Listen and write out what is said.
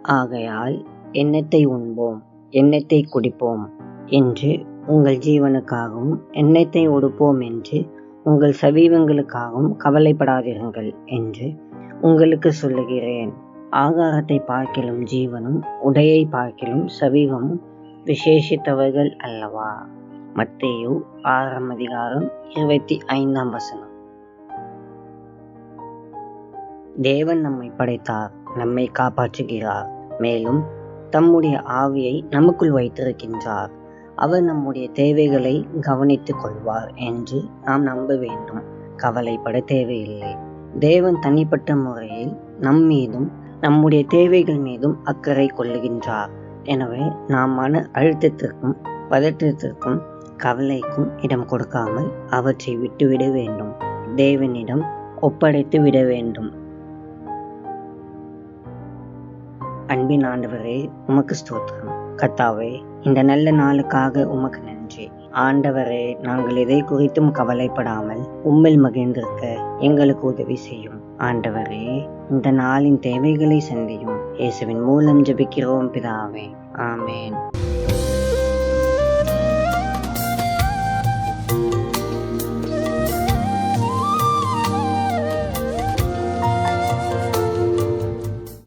ஆகையால் எண்ணத்தை உண்போம், எண்ணத்தை குடிப்போம் என்று உங்கள் ஜீவனுக்காகவும், எண்ணத்தை உடுப்போம் என்று உங்கள் சரீரங்களுக்காகவும் கவலைப்படாதிருங்கள் என்று உங்களுக்கு சொல்லுகிறேன். ஆகாரத்தை பார்க்கிலும் ஜீவனும், உடையை பார்க்கிலும் சரீரமும் விசேஷித்தவர்கள் அல்லவா? மத்தேயு 6:25. தேவன் நம்மை படைத்தார், நம்மை காப்பாற்றுகிறார், மேலும் தம்முடைய ஆவியை நமக்குள் வைத்திருக்கின்றார். அவர் நம்முடைய தேவைகளை கவனித்துக் கொள்வார் என்று நாம் நம்ப வேண்டும். கவலைப்பட தேவையில்லை. தேவன் தனிப்பட்ட முறையில் நம் மீதும் நம்முடைய தேவைகள் மீதும் அக்கறை கொள்ளுகின்றார். எனவே நாம் மன அழுத்தத்திற்கும் பதற்றத்திற்கும் கவலைக்கும் இடம் கொடுக்காமல் அவற்றை விட்டுவிட வேண்டும். தேவனிடம் ஒப்படைத்து விட வேண்டும். அன்பின் ஆண்டவரே, உமக்கு ஸ்தோத்திரம். கர்த்தாவே, இந்த நல்ல நாளுக்காக உமக்கு நன்றி. ஆண்டவரே, நாங்கள் எதை குறித்தும் கவலைப்படாமல் உம்மில் மகிழ்ந்திருக்க எங்களுக்கு உதவி செய்யும். ஆண்டவரே, இந்த நாளின் தேவைகளை சந்தியும். இயேசுவின் மூலம் ஜெபிக்கிறோம் பிதாவே. ஆமேன்.